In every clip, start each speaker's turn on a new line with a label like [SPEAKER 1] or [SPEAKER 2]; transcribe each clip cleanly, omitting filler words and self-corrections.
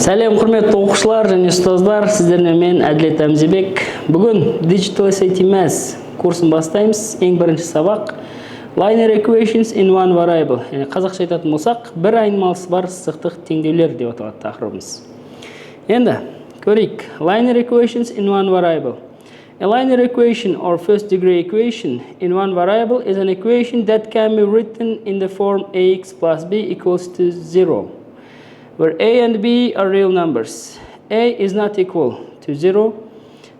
[SPEAKER 1] Сәлем құрметті оқушылар және ұстаздар, сіздермен мен Әділет Әмзебек. Бүгін Digital SAT Math курсын бастаймыз. Ең бірінші сабақ Linear Equations in One Variable. Қазақша айтатын болсақ, бір айнымалысы бар сызықтық теңдеулер деп аталады тақырыбымыз. Енді көрейік. Linear Equations in One Variable. A linear equation or first degree equation in one variable is an equation that can be written in the form ax plus b equals to 0. Where a and b are real numbers. A is not equal to 0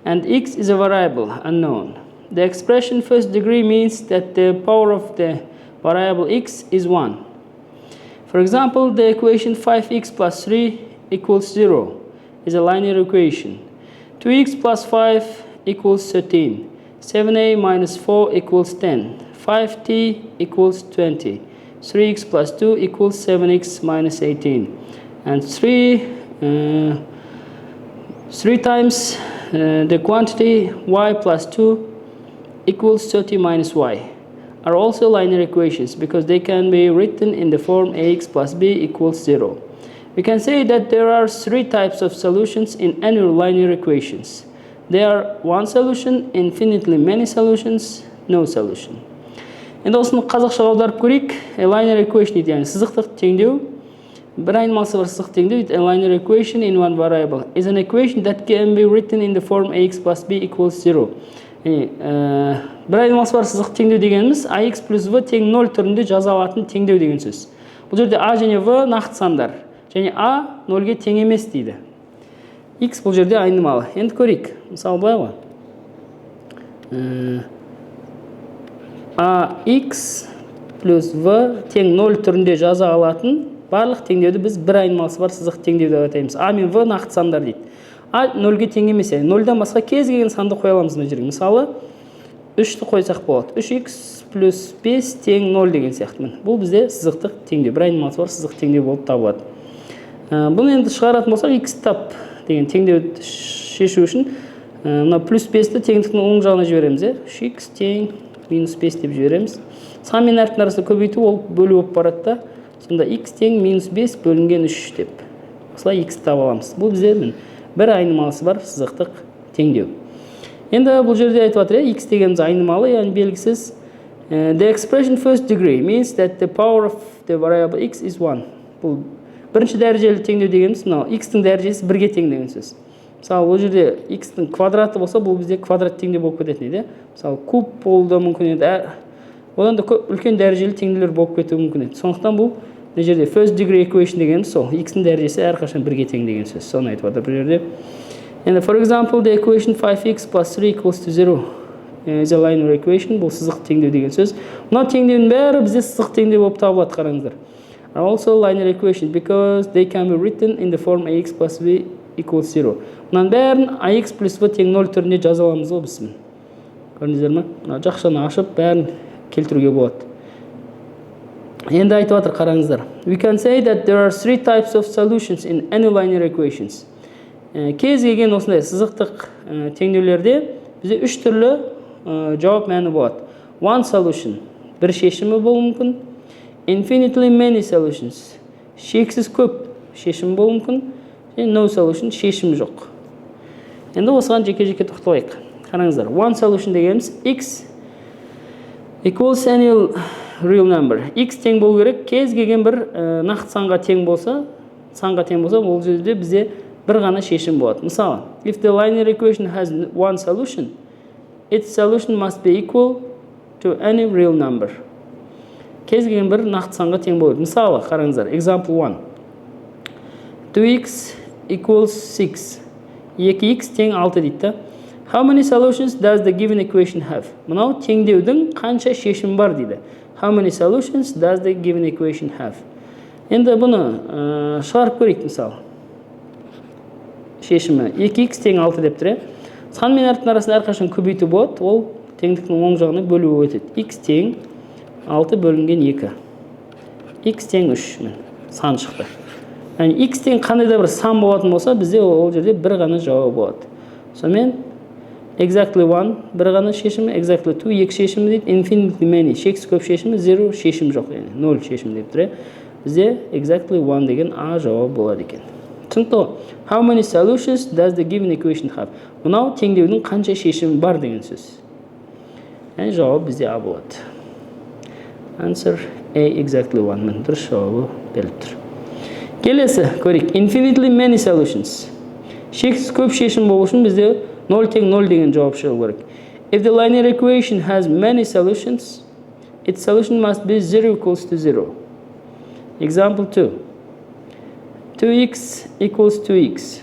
[SPEAKER 1] and x is a variable unknown. The expression first degree means that the power of the variable x is 1. For example, the equation 5x plus 3 equals 0 is a linear equation. 2x plus 5 equals 13. 7a minus 4 equals 10. 5t equals 20. 3x plus 2 equals 7x minus 18. And 3 times the quantity y plus 2 equals 30 minus y are also linear equations because they can be written in the form ax plus b equals 0. We can say that there are three types of solutions in any linear equations. They are one solution, infinitely many solutions, no solution. Енді осыны қазақша аударып көрейік. A linear equation дейді, яғни сызықтық теңдеу. Бір айнымалысы бар сызықтық теңдеу дейді. A linear equation in one variable is an equation that can be written in the form ax plus b equals 0. Бір айнымалысы бар сызықтық теңдеу дегеніміз ax плюс v тең 0 түрінде жаза алатын теңдеу деген сөз. Бұл жерде a және v нақты сандар. Және a 0-ге тең емес дейді. X бұл жерде айнымалы. Енді көрейік. Мысалы былай ғой. Ax плюс v тең 0 түрінде жаза алатын барлық теңдеуді біз бір айнымалысы бар сызық теңдеу деп атаймыз. A мен v нақты сандар дейді. A 0-ге тең емес, 0-дан басқа кез келген санды қоя аламыз мына жерге. Мысалы 3-ті қойсақ болады. 3x плюс 5 тең 0 деген сияқты. Бұл бізде сызықтық теңдеу, бір айнымалысы бар сызық теңдеу болып табылады. Бұны енді шығаратын болсақ x тап деген теңдеуді шешу үшін мына плюс 5-ті теңдіктің оң жағына жібереміз. 3x тең минус 5 деп жібереміз. Сан мен әріптің арасында көбейту ол бөлу болып барады да. Сонда x тең минус 5 бөлінген 3 деп. Осылай x таба аламыз. Бұл бізде бір айнымалысы бар сызықтық теңдеу. Енді бұл жерде айтып жатыр, x дегеніміз айнымалы, яғни белгісіз. The expression first degree means that the power of the variable x is 1. Бұл бірінші дәрежелі теңдеу дегеніміз, мынау x-тің дәрежесі 1-ге тең деген сөз. Мысалы, бұл жерде x-тің квадраты болса, бұл бізде квадрат теңдеу болып кететін еді. Мысалы, куб болуы мүмкін еді. Одан да үлкен дәрежелі теңдеулер болып кетуі мүмкін еді. Сондықтан бұл жерде first degree equation дегеніміз сол, x-тің дәрежесі әрқашан 1-ге тең деген сөз. Соны айтып жатыр бұл жерде. And for example, the equation 5x plus 3 equals to 0 is a linear equation. Бұл сызық теңдеу деген сөз. Мынау теңдеудің бәрі бізде сызық теңдеу болып табылады, қараңыздар. Are also linear equations because they can be written in the form ax plus b equals 0. Мұнан бәрін ax плюс v тең 0 түрінде жаза аламыз ғой біз. Көрдіңіздер ме? Жақшаны ашып бәрін келтіруге болады. Енді айтып жатыр, қараңыздар. We can say that there are three types of solutions in any linear equations. Кез келген осындай сызықтық теңдеулерде бізде үш түрлі жауап мәні болады. One solution, бір шешімі болуы мүмкін. Infinitely many solutions, шексіз көп шешім болуы мүмкін. No solution, шешім жоқ. Енді осыған жеке-жеке тоқталайық. Қараңыздар, one solution дегеніміз x equals any real number. X тең болу керек, кез келген бір нақты санға тең болса, ол жерде бізде бір ғана шешім болады. Мысалы, if the linear equation has one solution, its solution must be equal to any real number. Кез келген бір нақты санға тең болады. Мысалы, қараңыздар, example 1. 2x equals 6. 2x тең 6 дейді. How many solutions does the given equation have? Мынау теңдеудің қанша шешімі бар дейді. How many solutions does the given equation have? Енді бұны шығарып көрейік, мысалы. Шешімі 2x тең 6 деп тұр. Сан мен әріптің арасында әрқашан көбейту болады, ол теңдіктің оң жағына бөлу өтеді. x тең 6 бөлінген 2. X тең 3 сан шықты. Яғни x тең қандай да бір сан болатын болса, бізде ол жерде бір ғана жауабы болады. Сонымен exactly 1 бір ғана шешімі, exactly 2 екі шешімі дейді, infinitely many шексіз көп шешімі, 0 шешім жоқ, яғни 0 шешім деп тұр. Бізде exactly 1 деген A жауабы болады екен. түсінікті ғой? How many solutions does the given equation have? Мынау теңдеудің қанша шешімі бар деген сөз. Яғни жауап бізде А болады. Answer A exactly 1. Міне дұрыс жауабы беріліп тұр. Келесі көрейік. Infinitely many solutions. Шексіз көп шешім болу үшін бізде 0 тең 0 деген жауап шығу керек. If the linear equation has many solutions, its solution must be 0 equals to 0. Example 2. 2x equals 2x.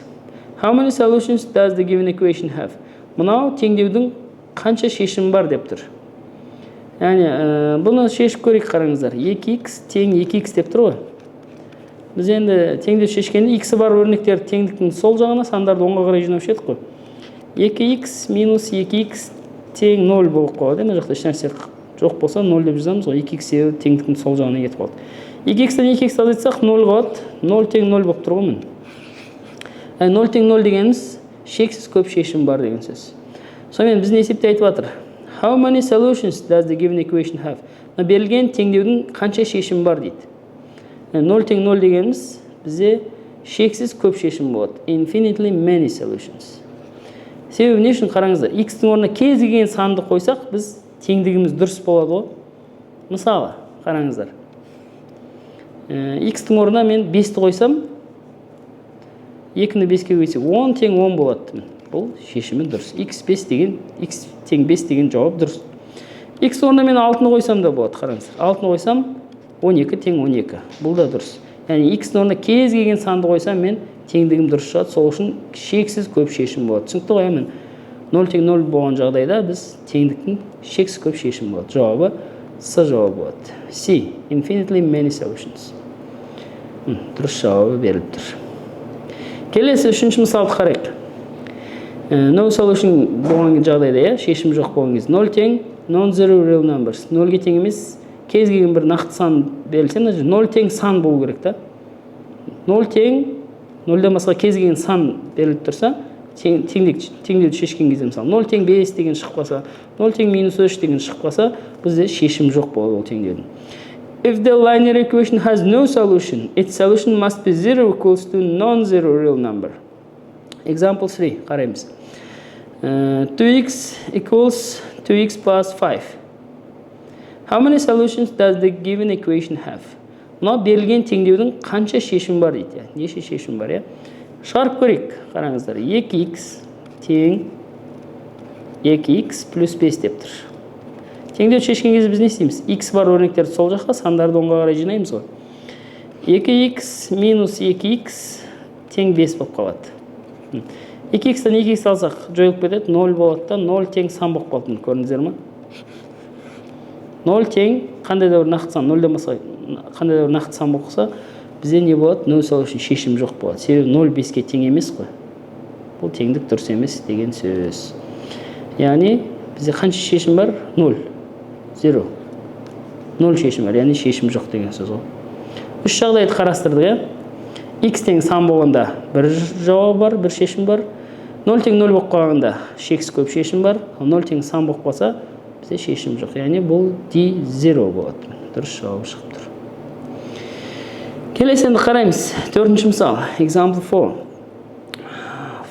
[SPEAKER 1] How many solutions does the given equation have? Мынау теңдеудің қанша шешімі бар деп тұр. Яғни бұны шешіп көрейік, қараңыздар. 2x тең 2x деп тұр ғой. Біз енді теңдеу шешкенде x бар өрнектер теңдіктің сол жағына сандарды оңға қарай жинаушы едік қой. 2x минус 2x тең 0 болып қалады. Мына жақта ешнәрсе жоқ болса 0 деп жазамыз ғой. 2x теңдіктің сол жағына кетіп қалды. 2x-тен 2x азайтсақ 0 қалады. 0 тең 0 болып тұр ғой міне. 0 тең 0 дегеніміз шексіз көп шешім бар деген сөз. Сонымен біз не есепте айтып жатыр? How many solutions does the given equation have? Берілген теңдеудің қанша шешім бар дейді. 0 тең 0 дегеніміз бізде шексіз көп шешім болады. Infinitely many solutions. Себебі не үшін қараңыздар? X-тің орнына кез келген санды қойсақ, біз теңдігіміз дұрыс болады ғой. Мысалы, қараңыздар. X-тің орнына мен 5-ті қойсам, 2-ні 5-ке көйсек 10 тең 10 болады. Бұл шешімі дұрыс. X тең 5 деген жауап дұрыс. X орнына мен 6-ны қойсам да болады, қараңыздар. 6-ны қойсам 12 тең 12. Бұл да дұрыс. Яғни X-тің орнына кез келген санды қойсам мен теңдігім дұрыс шығады. Сол үшін шексіз көп шешім болады. Түсінікті ғой? Мен 0 тең 0 болған жағдайда біз теңдіктің шексіз көп шешім болады. Жауабы С жауабы болады. C. Infinitely many solutions. Дұрыс жауабы беріліп тұр. Келесі үшінші мысалды қарайық. No solution болған жағдайда, шешім жоқ болған кезде 0 тең non-zero real numbers. 0-ге тең емес, кез келген бір нақты сан берілсе, 0 тең сан болу керек та. 0 тең 0-ден басқа кез келген сан беріліп тұрса, теңдеуді шешкен кезде мысалы 0 тең 5 деген шығып қалса, 0 тең минус 3 деген шығып қалса, бізде шешім жоқ болады ол теңдеудің. If the linear equation has no solution, its solution must be 0 equals to non-zero real number. Example 3, қараймыз. 2x equals 2x plus 5. How many solutions does the given equation have? Мына берілген теңдеудің қанша шешім бар дейді. Неше шешім бар, шығарып көрейік, қараңыздар. 2x тең 2x плюс 5 деп тұр. Теңдеу шешкен кезде біз не істейміз? X бар өрнектерді сол жаққа, сандарды оңға қарай жинаймыз ғой. 2x минус 2x тең 5 болып қалады. 2x-тен 2x алсақ жойылып кетеді, 0 болады да, 0 тең сан болып қалды. Көрдіңіздер ме? 0 тең қандай да бір нақты сан, 0-ден басқа қандай да бір нақты сан болып қалса, бізде не болады? No solution, шешім жоқ болады. Себебі 0 5-ке тең емес қой. Бұл теңдік дұрыс емес деген сөз. Яғни бізде қанша шешім бар? 0. 0. 0 шешім бар, яғни шешім жоқ деген сөз ғой. Үш жағдайды қарастырдық, X тең сан болғанда бір жауап бар, бір шешім бар. 0 тең 0 болып қалғанда шексіз көп шешім бар. 0 тең сан болып қалса, бізде шешім жоқ. Яғни бұл D0 болады. Дұрыс жауап шығып тұр. Келесі енді қараймыз. Төртінші мысал. Example 4.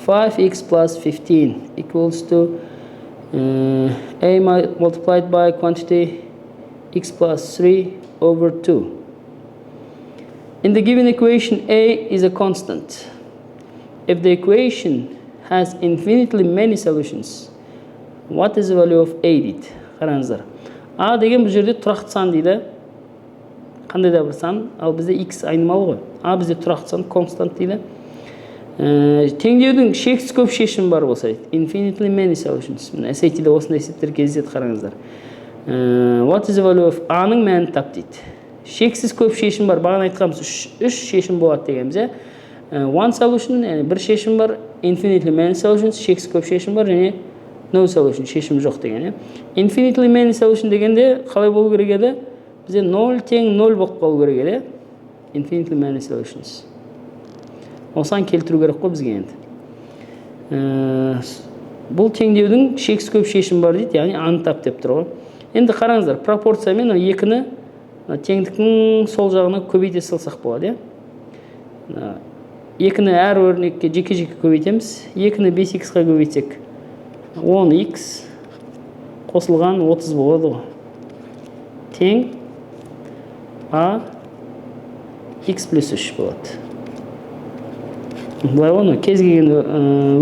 [SPEAKER 1] 5x plus 15 equals to a multiplied by quantity x plus 3 over 2. In the given equation, a is a constant. If the equation has infinitely many solutions, what is the value of a дейді? Қараңыздар. A деген бұл жерде тұрақты сан дейді. Қандай да бір сан, ал бізде x айнымалы ғой. A бізде тұрақты сан, констант дейді. Теңдеудің шексіз көп шешім бар болса, infinitely many solutions. SAT-де осындай есептер кездеседі, қараңыздар. What is the value of A-ның мәнін тап дейді. Шексіз көп шешім бар. Бағана айтқанымыз үш шешім болады дегеніміз. One solution, бір шешім бар. Infinitely many solutions, шексіз көп шешім бар. Және no solution, шешім жоқ деген. Infinitely many solution дегенде қалай болу керек еді? Бізде 0 тең 0 болып қалу керек еді. Infinitely many solutions. Осыған келтіру керек қой бізге енді. Бұл теңдеудің шексіз көп шешім бар дейді, яғни анықтап деп тұр ғой. Енді қараңыздар, пропорциямен 2-ні теңдіктің сол жағына көбейте салсақ болады. 2-ні әр өрнекке жеке-жеке көбейтеміз. 2-ні 5x-қа көбейтсек 10x қосылған 30 болады ғой. Тең a x плюс 3 болады. Бұлай оны кез келген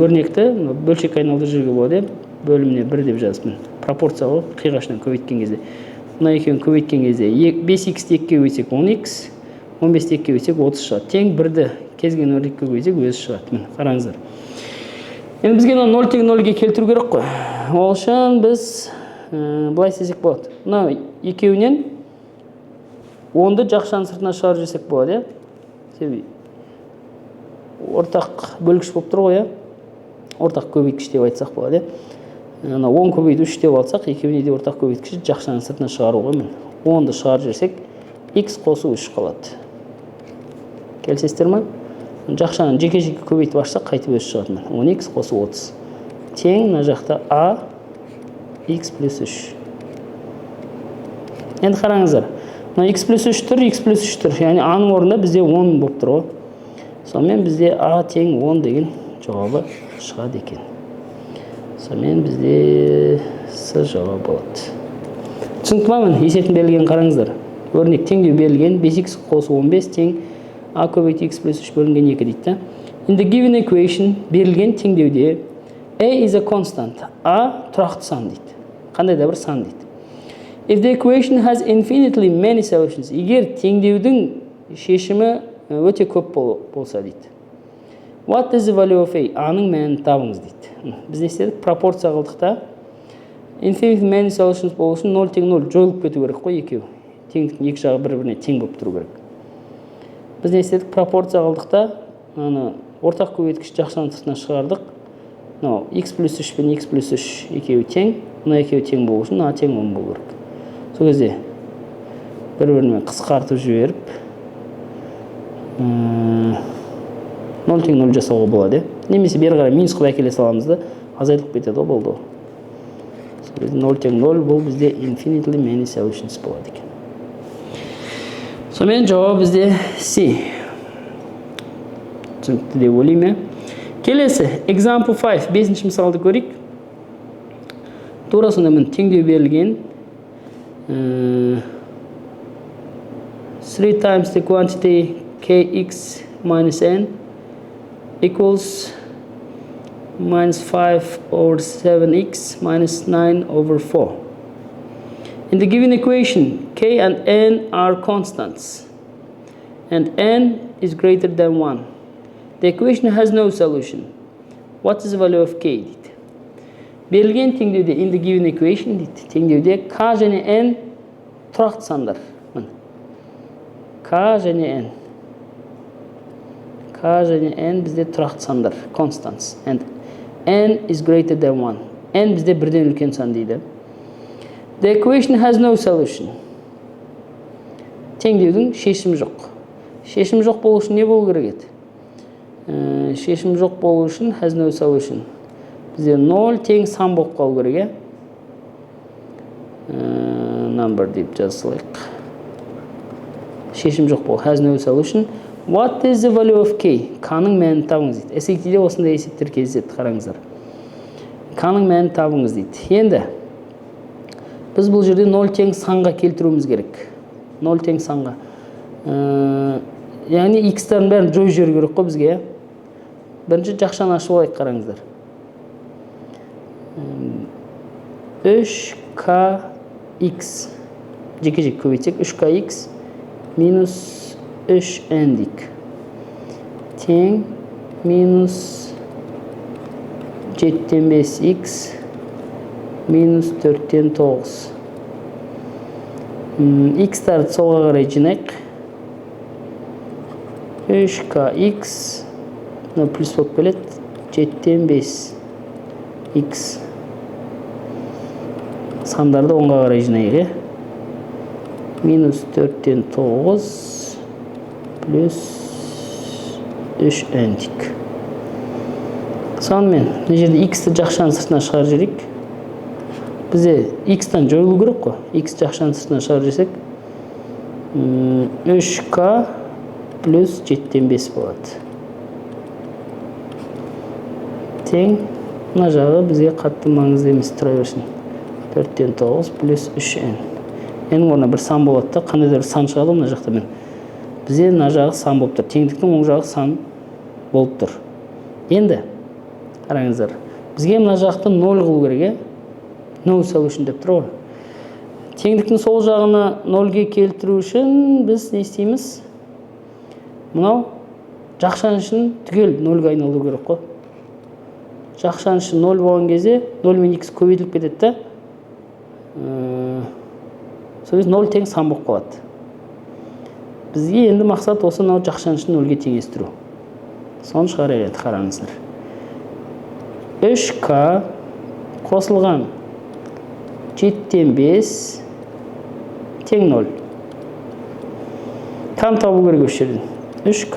[SPEAKER 1] өрнекті бөлшек айналдырып жүруге болады. Бөліміне 1 деп жазыппын. Пропорция ғой, қиғашынан көбейткен кезде. Мына екеуін көбейткен кезде 5x-ті 2-ге көбейтсек 10x, 15-ті 2-ге көбейтсек 30 шығады. Тең 1-ді кез келген өрнекке көбейтсек өзі шығады. Міне, қараңыздар. Енді бізге 0 тең 0-ге келтіру керек қой. Ол үшін біз былай істесек болады. Мына екеуінен 10-ды жақшаның сыртына шығарып жіберсек болады, иә? Ортақ бөлгіш болып тұр ғой, иә? Ортақ көбейткіш деп айтсақ болады, иә? 10 көбейді 3 деп алсақ, екеуіне де ортақ көбейткіш жақшаның сыртына шығару ғой, мен. 10-ды шығарып жіберсек, x қосу 3 қалады. Келісесіздер ме? Жақшаны жеке-жеке көбейтіп ашсақ, қайтып өзі шығады. 10x қосу 30. Тең, мына жақта a x плюс 3. Енді қараңыздар. X плюс 3 тұр, x плюс 3 тұр. Яғни a-ның орнында бізде 10 болып тұр ғой. Сонымен бізде a тең 10 деген жауабы шығады екен. Сонымен бізде с жауабы болады. Түсінікті ме? Есетін берілген қараңыздар. Өрнек теңдеу берілген 5x қосу 15 тең a көбейт x плюс 3 бөлінген 2 дейді. In the given equation берілген теңдеуде a is a constant. A тұрақты сан дейді. Қандай да бір сан дейді. If the equation has infinitely many solutions, егер теңдеудің шешімі өте көп болса дейді. What is the value of a? A-ның мәнін табыңыз дейді. Біз не істедік? Пропорция қылдық та. Infinitely many solutions болу үшін 0 тең 0 жойылып кету керек қой екеу. Теңдіктің екі жағы бір-біріне тең болып тұру керек. Біз не істедік? Пропорция қылдық та, ортақ көбейткіш жақшаның сыртына шығардық. X плюс 3 пен x плюс 3 екеуі тең. Мына екеуі тең болу үшін a тең 10 болу керек. Сол кезде бір-бірімен қысқартып жіберіп 0 тең 0 жасауға болады. Немесе бері қарай минус қылып әкеле саламыз да, азайтылып кетеді ғой, болды. 0 тең 0 бұл бізде infinitely many solutions болады екен. Сонымен жауап бізде C. Түсінікті деп ойлаймын. Келесі, example 5, 5-ші мысалды көрейік. Тура сонда мен теңдеу берілген 3 times the quantity kx minus n equals minus 5 over 7x minus 9 over 4. In the given equation, k and n are constants, and n is greater than 1. The equation has no solution. What is the value of k? дейді. Берілген теңдеуде, in the given equation дейді. Теңдеуде k және n тұрақты сандар. K және n. K және n бізде тұрақты сандар, constants. And n is greater than 1. n бізде бірден үлкен сан дейді. The equation has no solution. Теңдеудің шешімі жоқ. Шешім жоқ болу үшін не болу керек еді? Шешім жоқ болу үшін has no solution. Бізде 0 тең сан болып қалу керек, number деп жазылайық. Шешім жоқ болу, has no solution. What is the value of k? K-ның мәнін табыңыз дейді. SAT-де осындай есептер кездеседі, қараңыздар. K-ның мәнін табыңыз дейді. Енді біз бұл жерде 0 тең санға келтіруіміз керек. 0 тең санға. Яғни x-тарын бәрін жойып жіберу керек қой бізге. Бірінші жақшаны ашып алайық, қараңыздар. 3kx жеке-жеке көбейтсек 3kx минус 3n дейік. Тең минус 7-тен 5x минус 4-тен 9. X-тарды солға қарай жинайық. 3kx плюс болып келеді. 7-тен 5x. Сандарды 10-ға қарай жинайық. Минус 4-тен 9 плюс 3n дейік. Сонымен, мына жерде x-ті жақшаның сыртына шығарып жіберейік. Бізде x-тан жойылу керек қой. X жақшаның сыртына шығарып жіберсек 3k плюс 7-тен 5 болады. тең, мына жағы бізге қатты маңызды емес, тұра берсін. 4-тен 9 плюс 3n. N орнына бір сан болады да, қандай да бір сан шығады мына жақта мен. Бізде мына жағы сан болып тұр. Теңдіктің оң жағы сан болып тұр. Енді қараңыздар. Бізге мына жақты 0 қылу керек, no solution деп тұр ғой. Теңдіктің сол жағына 0-ге келтіру үшін біз не істейміз? Мынау жақшан үшін түгел 0-ға айналу керек қой. Жақшан үшін 0 болған кезде 0 мен x көбейтіліп кетеді да. Сол кезде 0 тең сан болып қалады. Бізге енді мақсат осы мынау жақшан үшін 0-ге теңестіру. Соны шығарайық енді, қараңыздар. 3k қосылған 7-тен 5 тең 0. Кам табу керек осы жерден. 3k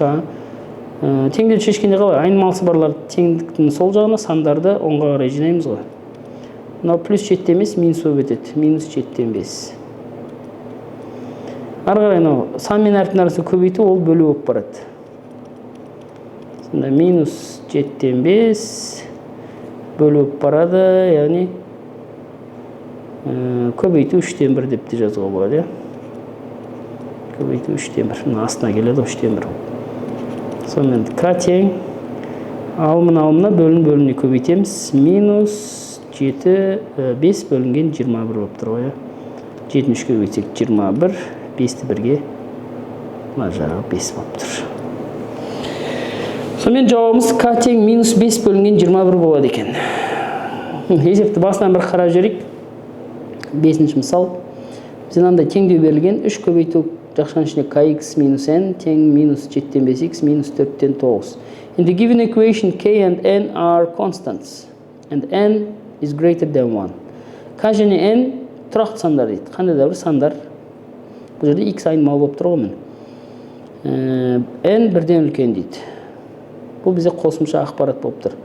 [SPEAKER 1] теңдеуді шешкенде қалай? Айнымалысы барлар теңдіктің сол жағына сандарды оңға қарай жинаймыз ғой. Мынау плюс 7 емес, минус болып өтеді. Минус 7-тен 5. Ары қарай сан мен әріптің арасын көбейту, ол бөлу болып барады. Сонда минус 7-тен 5 бөлу болып барады, яғни көбейту 3-тен 1 деп те жазуға болады. Көбейту 3-тен 1. Астына келеді 3-тен 1. Сонымен k тең, алымына бөліне көбейтеміз. Минус 7, 5 бөлінген 21 болып тұр ғой. 7-ні 3-ке көбейтсек 21, 5-ті 1-ге, мына жағы 5 болып тұр. Сонымен жауабымыз k тең минус 5 бөлінген 21 болады екен. Есепті басынан бір қарап жүрейік. 5-ші мысал. Бізден андай теңдеу берілген 3 көбейту жақшан ішіне kx минус n тең минус 7-тен 5x минус 4-тен 9. In the given equation, k and n are constants, and n is greater than 1. K және n тұрақты сандар дейді. Қандай да бір сандар. Бұл жерде x айнымалы болып тұр ғой. N бірден үлкен дейді. Бұл бізде қосымша ақпарат болып тұр.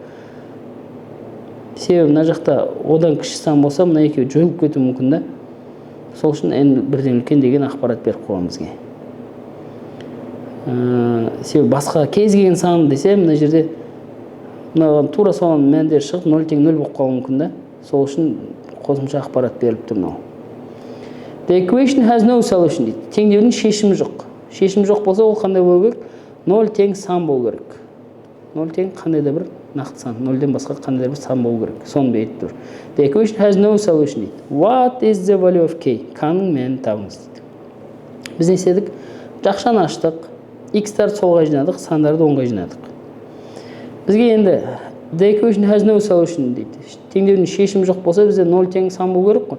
[SPEAKER 1] Себебі мына жақта одан кіші сан болса, мына екеуі жойылып кетуі мүмкін да. Сол үшін n бірден үлкен деген ақпарат беріп қойған бізге. Себебі басқа кез келген сан десе, мына жерде мынаған тура соған мәндер шығып 0 тең 0 болып қалуы мүмкін да. Сол үшін қосымша ақпарат беріліп тұр мынау. The equation has no solution дейді. Теңдеудің шешімі жоқ. Шешімі жоқ болса, ол қандай болу керек? 0 тең сан болу керек. 0 тең қандай да бір нақты сан. 0-ден басқа қандай да бір сан болу керек. Соны беріп тұр. The equation has no solution дейді. What is the value of k? K-ның мәнін табыңыз дейді. Біз не істедік? Жақшаны аштық. X-тарды солға жинадық, сандарды оңға жинадық. Бізге енді the equation has no solution дейді. Теңдеудің шешімі жоқ болса, бізде 0 тең сан болу керек қой.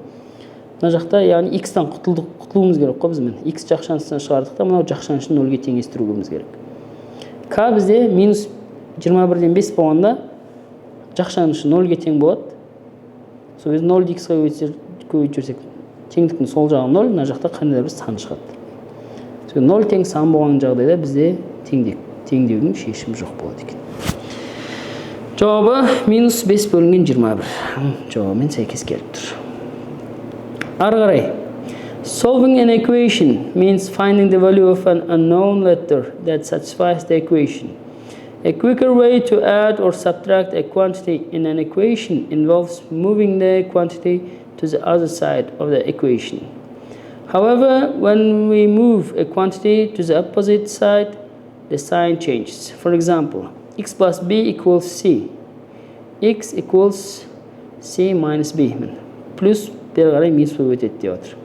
[SPEAKER 1] Мына жақта, яғни x-тан құтылуымыз керек қой бізмен. X жақшанысынан шығардық та, мынау жақшанысын 0-ге теңестіруіміз керек. K бізде минус 21-ден 5 болғанда жақшанышы 0-ге тең болады. Сол кезде 0-ді x-ға көбейтіп жүрсек, теңдіктің сол жағы 0, мына жақта қандай да бір сан шығады. 0 тең сан болған жағдайда бізде теңдеудің шешімі жоқ болады екен. Жауабы минус 5 бөлінген 21. Жауабымен сәйкес келіп тұр. Ары қарай. Solving an equation means finding the value of an unknown letter that satisfies the equation. A quicker way to add or subtract a quantity in an equation involves moving the quantity to the other side of the equation. However, when we move a quantity to the opposite side, the sign changes. For example, x plus b equals c. X equals c minus b. Plus бері қарай минус болып өтеді деп отыр.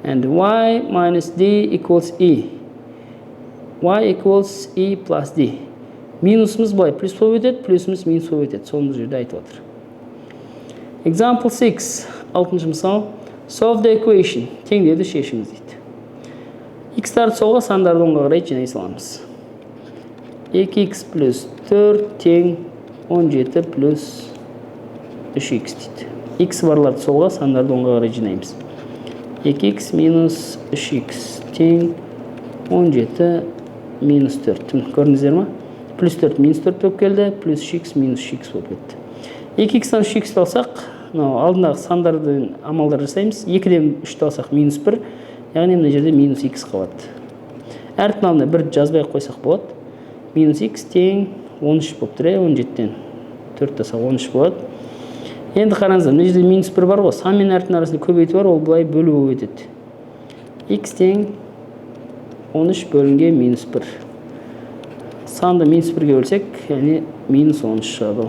[SPEAKER 1] And y minus d equals e. Y equals e plus d. Минусымыз былай плюс болып өтеді, плюсымыз минус болып өтеді. Соны бұл жерде айтып отыр. Example 6. 6-шы мысал. Solve the equation. Теңдеуді шешіңіз дейді. X-тарды солға, сандарды оңға қарай жинай саламыз. 2x плюс 4 тең 17 плюс 3x дейді. X барларды солға, сандарды оңға қарай жинаймыз. 2x минус 3x тең 17 минус 4. Көрдіңіздер ма? Плюс 4 минус 4 болып келді, плюс 3x минус 3x болып кетті. 2x-тан 3x алсақ, алдындағы сандарды амалдар жасаймыз. 2-ден 3-ті алсақ минус 1, яғни мына жерде минус x қалады. Әріптің алдына 1 жазбай қойсақ болады. Минус x тең 13 болып тұр, 17-тен 4-тасақ 13 болады. Енді қараңыздар, мына жерде минус 1 бар ғой, сан мен әріптің арасында көбейту бар, ол былай бөлу болып өтеді. X тең 13 бөлінген минус 1. Санды минус 1-ге бөлсек, яғни минус 13 шығады.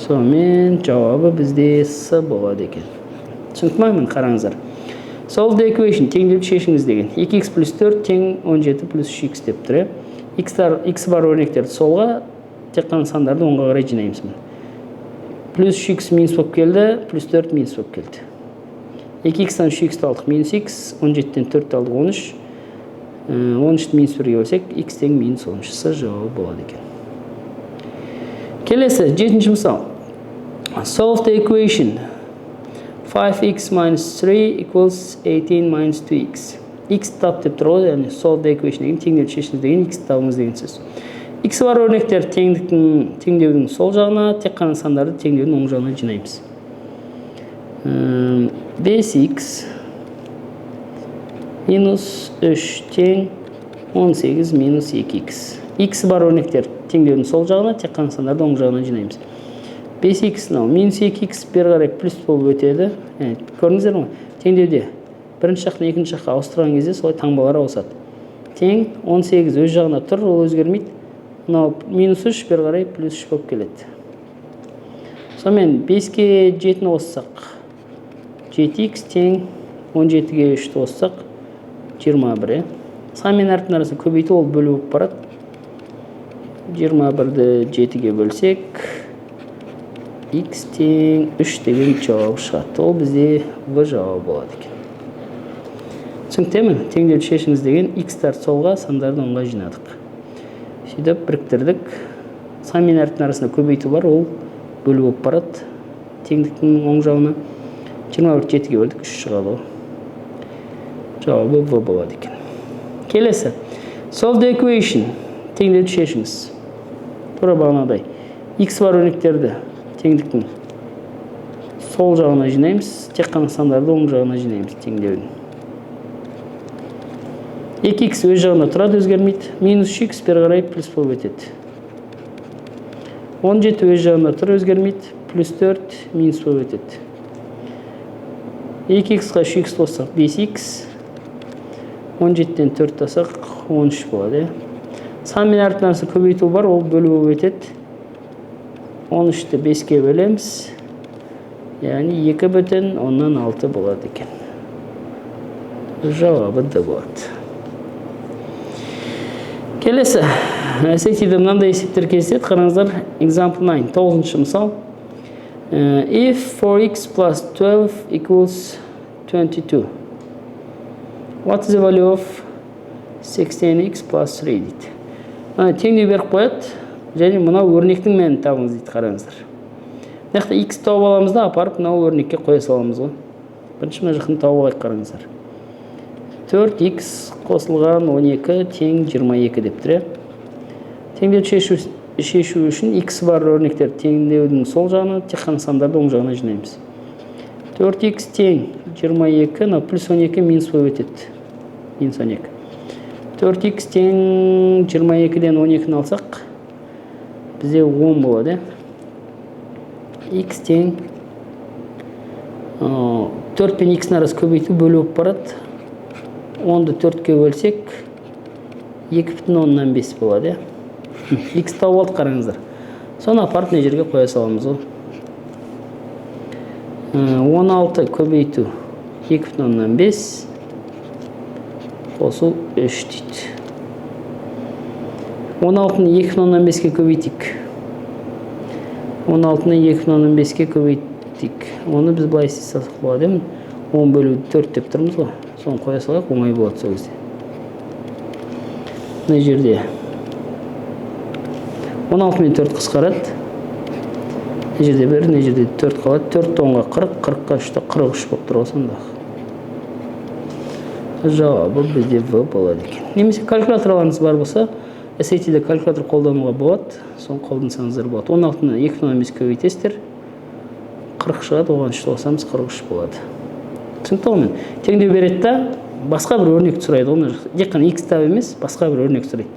[SPEAKER 1] Сонымен жауабы бізде С болады екен. Түсінікті ме? Міне қараңыздар. Solve the equation, теңдеуді шешіңіз деген. 2x плюс 4 тең 17 плюс 3x деп тұр. X бар өрнектерді солға, тек қана сандарды оңға қарай жинаймыз. Плюс 3x минус болып келді, плюс 4 минус болып келді. 2x-тан 3x алдық, минус x, 17-тен 4 алдық, 13. 13-ті минус 1-ге бөлсек, x тең минус 13. С жауабы болады екен. Келесі, 7-ші мысал. Solve the equation. 5x minus 3 equals 18 minus 2x. X тап деп тұр ғой, яғни solve the equation деген теңдеуді шешіңіз деген x табыңыз деген сөз. X бар өрнектер теңдеудің сол жағына, тек қана сандарды теңдеудің оң жағына жинаймыз. 5x минус 3 тең 18 минус 2x. X бар өрнектер теңдеудің сол жағына, тек қана сандарды оң жағына жинаймыз. 5x минус 2x бері қарай плюс болып өтеді. Көрдіңіздер ме? Теңдеуде бірінші жақтан екінші жаққа ауыстырған кезде солай таңбалар ауысады. Тең 18 өз жағына тұр, ол өзгермейді. Мынау минус 3 бері қарай плюс 3 болып келеді. Сонымен 5-ге 7-ні қоссақ 7x тең 17-ге 3-ті қоссақ 21. Сан мен әріптің арасында көбейту, ол бөлу болып барады. 21-ді 7-ге бөлсек x тең 3 деген жауап шығады. Ол бізде В жауабы болады екен. Түсінікті ме? Теңдеуді шешіңіз деген x-тарды солға, сандарды оңға жинадық. Сөйтіп біріктірдік. Сан мен әріптің арасында көбейту бар, ол бөлу болып барады. Теңдіктің оң жағына 21-ді 7-ге бөлдік, 3 шығады. Жауабы В болады екен. Келесі. Solve the equation. Теңдеуді шешіңіз. Тура бағанадай. X бар өрнектерді теңдіктің сол жағына жинаймыз, тек қана сандарды оң жағына жинаймыз теңдеудің. 2x өз жағына тұрады, өзгермейді. Минус 3x бері қарай плюс болып өтеді. 17 өз жағына тұр, өзгермейді. Плюс 4 минус болып өтеді. 2x-ға 3x қоссақ 5x. 17-тен 4 тасақ 13 болады. Сан мен әріптің арасында көбейту бар, ол бөлу болып өтеді. 13-ті 5-ге бөлеміз. Яғни 2,6 болады екен. Жауабы Д болады. Келесі. SAT-де мынандай есептер кездеседі. Қараңыздар, example 9, 9-шы мысал. If 4x plus 12 equals 22. What is the value of 16x plus 3 дейді. Теңдеу беріп қояды. Және мына өрнектің мәнін табыңыз дейді, қараңыздар. Мына x тауып аламыз да, апарып мына өрнекке қоя саламыз ғой. Бірінші мына жақын тауып алайық, қараңыздар. 4x қосылған 12 тең 22 деп тұр. Теңдеуді шешу үшін x бар өрнектер теңдеудің сол жағына, тек қана сандарды оң жағына жинаймыз. 4x тең 22, плюс 12 минус болып өтеді. Минус 12. 4x тең 22-ден 12-ні алсақ, бізде 10 болады. X тең 4 пен x-ні арасы көбейту бөлу болып барады. 10-ды 4-ке бөлсек 2,5 болады. X тауып алды, қараңыздар. Соны апарып не жерге қоя саламыз ғой. 16 көбейту 2,5 қосу 3 дейді. 16-ны 2,5-ке көбейтік. 16-ны 2,5-ке көбейтік. Оны біз былай істесек болады. 10 бөлу 4 деп тұрмыз ғой. Соны қоя салайық, оңай болады сол кезде. Мына жерде 16 мен 4 қысқарады. Мына жерде 1, мына жерде 4 қалады. 4 10-ға 40, 40-қа 3-те 43 болып тұр осында. Жауабы бізде В болады екен. Немесе калькуляторларыңыз бар болса, SAT-де калькулятор қолдануға болады. Соны қолдансаңыздар болады. 16-ны 2,5 көбейтесіздер. 40 шығады, оған 3 қосамыз, 43 болады. Түсінікті ғой мен. Теңдеу береді да, басқа бір өрнек сұрайды. Оны тек қана x тап емес, басқа бір өрнек сұрайды.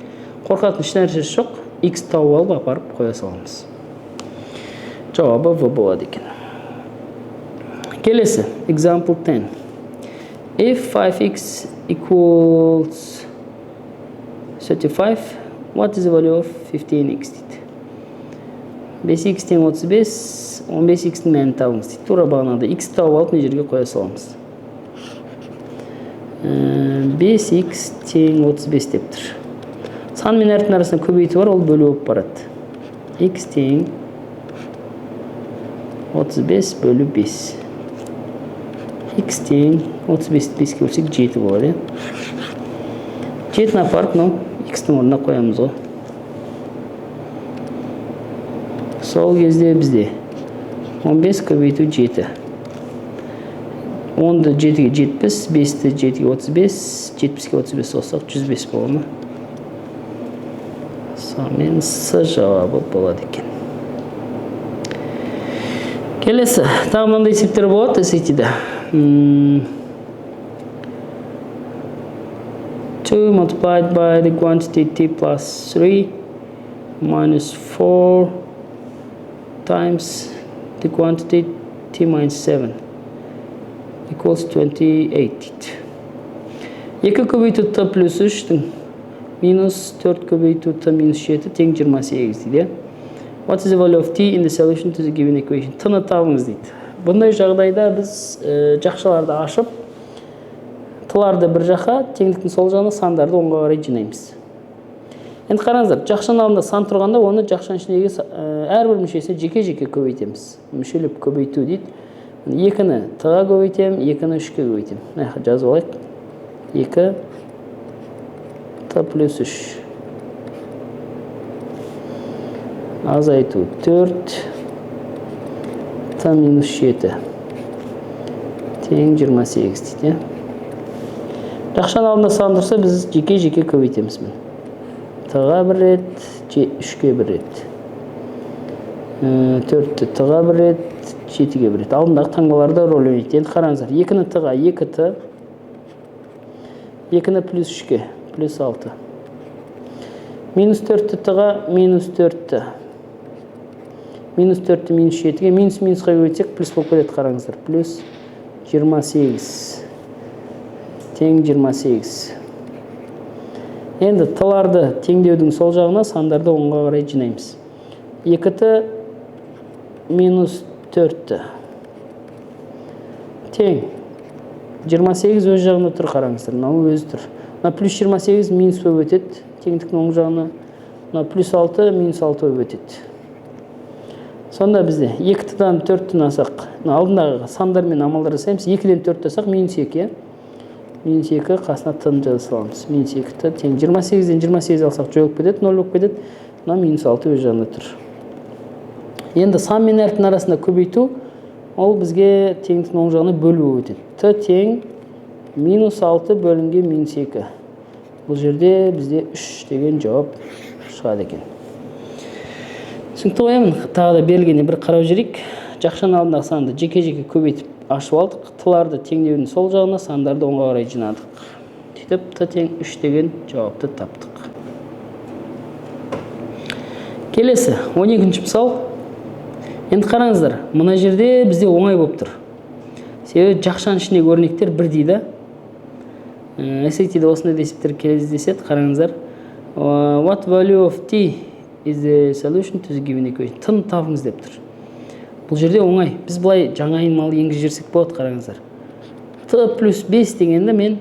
[SPEAKER 1] Қорқатын еш нәрсесі жоқ. x тауып алып апарып қоя саламыз. Жауабы v болады екен. Келесі, example 10. If 5x equals 35, what is the value of 15x дейді. 5x тең 35, 15x-дің мәнін табыңыз дейді. Тура бағанағыдай x тауып алып мына жерге қоя саламыз. 5x тең 35 деп тұр. Сан мен әріптің арасында көбейту бар, ол бөлу болып барады. X тең 35 бөлу 5. X тең 35 5-ке бөлсек 7 болады. 7-ні апарып, X-дің орнына қоямыз ғой. Сол кезде бізде 15 көбейту 7. 10-ды 7-ге 70, 5-ді 7-ге 35, 70-ге 35 қоссақ 105 болады ма? Сонымен С жауабы болады екен. Келесі, тағы мынандай есептер болады SAT-да. 2 multiplied by the quantity t plus 3 minus 4 times the quantity t minus 7 equals 28. 2 көбейту t плюс 3-тің минус 4 көбейту t минус 7 тең 28 дейді. What is the value of t in the solution to the given equation? T-ны табыңыз дейді. Бұндай жағдайда біз жақшаларды ашып, t-ларды бір жаққа, теңдіктің сол жағына, сандарды оңға қарай жинаймыз. Енді қараңыздар, жақшаның алдында сан тұрғанда, оны жақшаның ішіндегі әрбір мүшесіне жеке-жеке көбейтеміз. Мүшелеп көбейту дейді. 2-ні t-ға көбейтем, 2-ні 3-ке көбейтем. Жазып алайық. 2 t плюс 3. Азайту 4 t минус 7 тең 28 дейді. Жақшаның алдында сан тұрса, біз жеке-жеке көбейтеміз. t-ға бір рет, 3-ке бір рет. 4-ті t-ға бір рет, 7-ге бір рет. Алдындағы таңбаларда рөл ойнайды. Енді қараңыздар, 2-ні t-ға 2t, 2-ні плюс 3-ке, плюс 6. Минус 4-ті t-ға минус 4-ті. Минус 4-ті минус 7-ге, минус-минусқа көбейтсек, плюс болып кетеді, қараңыздар. Плюс 28. Тең 28. Енді t-ларды теңдеудің сол жағына, сандарды оңға қарай жинаймыз. 2-ті минус 4-ті. Тең 28 өз жағына тұр, қараңыздар. Мынау өзі тұр. Плюс 28 минус болып өтеді. Теңдіктің оң жағына. Плюс 6 минус 6 болып өтеді. Сонда бізде 2-дан 4-тін асақ, алдындағы сандармен амалдар жасаймыз. 2-ден 4 асақ минус 2. Минус 2 қасына t-ны жаза саламыз. Минус 2t тең 28-ден 28 алсақ жойылып кетеді, 0 болып кетеді. Минус 6 өз жағында тұр. Енді сан мен әріптің арасында көбейту, ол бізге теңдіктің оң жағына бөлу өтеді. t тең минус 6 бөлінген минус 2. Бұл жерде бізде 3 деген жауап шығады екен. Түсінікті қоямын, тағы да берілгенде бір қарау жүрейік. Жақшаның алдындағы санды жеке-жеке көбейтіп ашып алдық. T-ларды теңдеудің сол жағына, сандарды оңға қарай жинадық. Сөйтіп, t тең 3 деген жауапты таптық. Келесі, 12-ші мысал. Енді қараңыздар, мына жерде бізде оңай болып тұр. Себебі жақшаның ішіндегі өрнектер бір дейді. SAT-да осындай есептер кездеседі, қараңыздар. What value of t is the solution to the given equation? T-ны табыңыз деп тұр. Бұл жерде оңай. Біз бұлай жаңа айнымалы енгізіп жіберсек болады, қараңыздар. t плюс 5 дегенде мен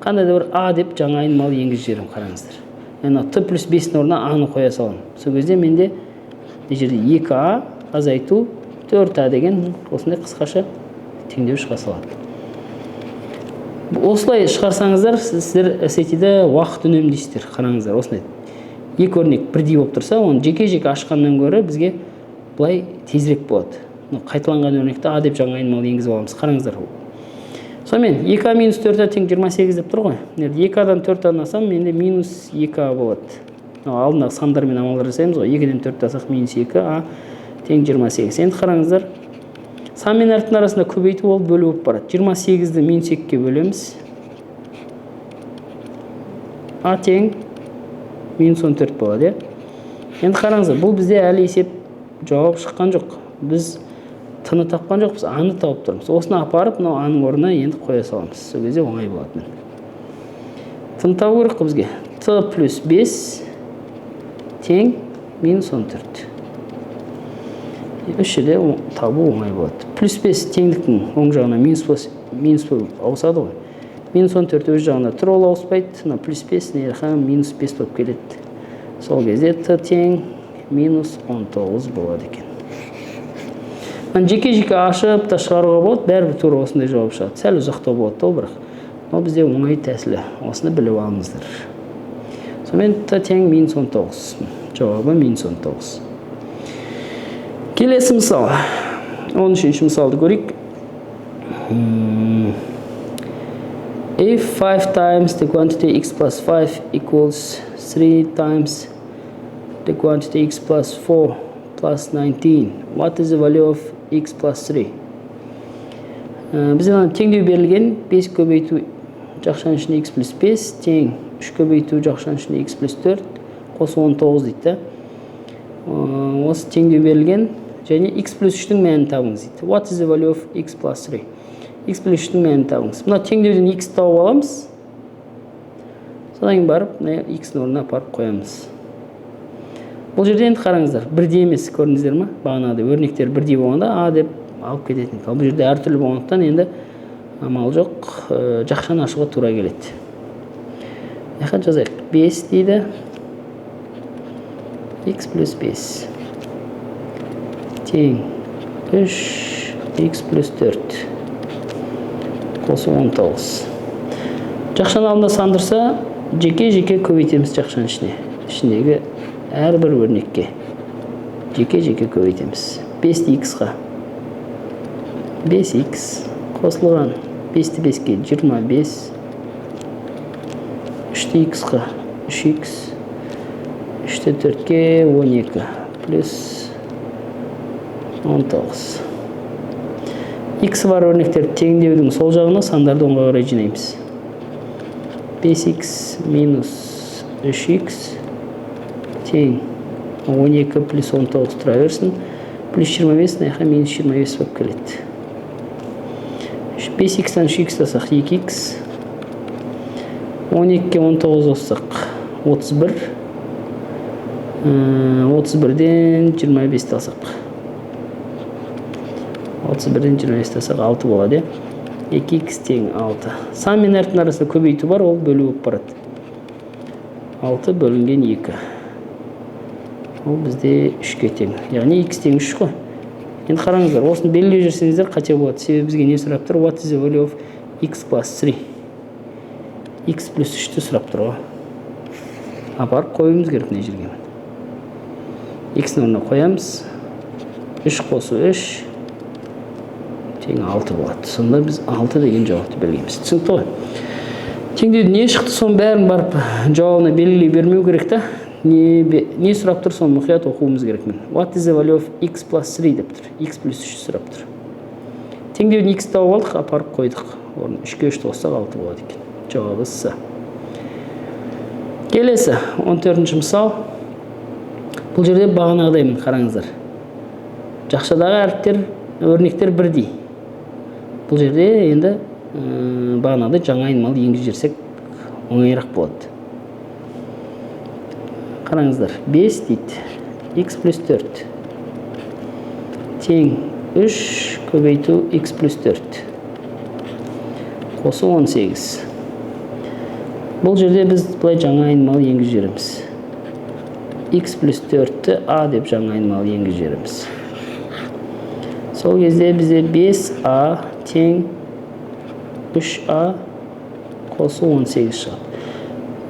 [SPEAKER 1] қандай да бір a деп жаңа айнымалы енгізіп жіберемін, қараңыздар. Яғни t плюс 5-дің орнына a-ны қоя саламын. Сол кезде менде бұл жерде 2a азайту 4a деген осындай қысқаша теңдеу шыға салады. Осылай шығарсаңыздар, сіздер SAT-да уақыт үнемдейсіздер, қараңыздар, осындай. Екі өрнек бірдей болып тұрса, оны жеке-жеке ашқаннан гөрі бізге бұлай тезірек болады. Қайталанған өрнекті a деп жаңа айнымалы енгізіп аламыз. Қараңыздар. Сонымен 2a минус 4a тең 28 деп тұр ғой. 2a-дан 4a асам, менде минус 2a болады. Алдындағы сандармен амалдар жасаймыз ғой. 2-ден 4 асақ минус 2a тең 28. Енді қараңыздар. Сан мен әріптің арасында көбейту ол бөлу болып барады. 28-ді минус 2-ге бөлеміз. a тең минус 14 болады. Енді қараңыздар, бұл бізде әлі есеп жауап шыққан жоқ. Біз тыны тапқан жоқпыз, аны тауып тұрмыз. Осыны апарып, мынау аның орнына енді қоя саламыз. Сол кезде оңай болады. Тыны табу керек бізге. Т плюс 5 тең минус 14. Үш жерде табу оңай болады. Плюс 5 теңдіктің оң жағына минус болып ауысады ғой. Минус 14 өз жағына тұр, ол ауыспайды. Плюс 5 минус 5 болып келеді. Сол кезде Т тең минус 19 болады екен. Жеке-жеке ашып та шығаруға болады, бәрібір тура осындай жауап шығады. Сәл ұзақтау болады ол, бірақ ол бізде оңай тәсілі. Осыны біліп алыңыздар. Сонымен Т тең минус 19. Жауабы минус 19. Келесі мысал. 13-ші мысалды көрейік. If 5 times the quantity x plus 5 equals 3 times the quantity x plus 4 plus 19, what is the value of x plus 3? Бізде теңдеу берілген 5 көбейту жақшаның ішінде x плюс 5 тең 3 көбейту жақшаның ішінде x плюс 4 қосы 19 дейді. Осы теңдеу берілген және x плюс 3-дің мәнін табыңыз дейді. What is the value of x plus 3? X плюс 3-дің мәнін табыңыз. Мына теңдеуден x тауып аламыз. Содан кейін барып, x-ның орнына апарып қоямыз. Бұл жерде енді қараңыздар, бірдей емес, көрдіңіздер ме? Бағанағыдай өрнектер бірдей болғанда а деп алып кететін. Бұл жерде әртүрлі болғандықтан енді амал жоқ, жақшаны ашуға тура келеді. Яққа жазайық. 5 дейді. X плюс 5 тең 3 x плюс 4 қосы 19. Жақшаны алдында сандырса, жеке-жеке көбейтеміз жақшаның ішіндегі әрбір өрнекке жеке-жеке көбейтеміз. 5-ті x-ға 5x қосылған 5-ті 5-ке 25, 3-ті x-ға 3x, 3-ті 4-ке 12 плюс 19. X бар өрнектер теңдеудің сол жағына сандарды оңға қарай жинаймыз. 5x минус 3x тең 12 плюс 19 тұра берсін. Плюс 25 наяққа минус 25 болып келеді. 5x-тан 3x тасақ 2x. 12-ке 19 қоссақ 31. 31-ден 25 тасақ. 31-ден 25 тасақ 6 болады. 2x тең 6. Сан мен әріптің арасында көбейту бар, ол бөлу болып барады. 6 бөлінген 2. Ол бізде 3-ке тең. Яғни x тең 3 қой. Енді қараңыздар, осыны белгілеп жүрсеңіздер қате болады. Себебі бізге не сұрап тұр? What is the value of x plus 3? X плюс 3-ті сұрап тұр ғой. Апарып қойымыз керек не жерге. X-ның орнына қоямыз. 3 қосу 3 тең 6 болады. Сонда біз 6 деген жауапты белгілейміз. Түсінікті ғой. Теңдеуді не шықты, соның бәрін барып жауабына белгілей бермеу керек та. Не сұрап тұр, соны мұқият оқуымыз керек. What is the value of x plus 3 деп тұр. X плюс 3 сұрап тұр. Теңдеуін x тауып алдық, апарып қойдық. Орын 3-ке 3 қоссақ 6 болады екен. Жауабы С. Келесі 14-ші мысал. Бұл жерде бағанағыдай қараңыздар. Жақшадағы әріптер, өрнектер бірдей. Бұл жерде енді бағанағыдай жаңа айнымалы енгізсек оңайырақ болады. Қараңыздар, 5 дейді, x плюс 4 тең 3 көбейту x плюс 4 қосы 18. Бұл жерде біз бұлай жаңа айнымалы енгізіп жібереміз. X плюс 4-ті a деп жаңа айнымалы енгізіп жібереміз. Сол кезде бізде 5a тең 3a қосы 18 шығады.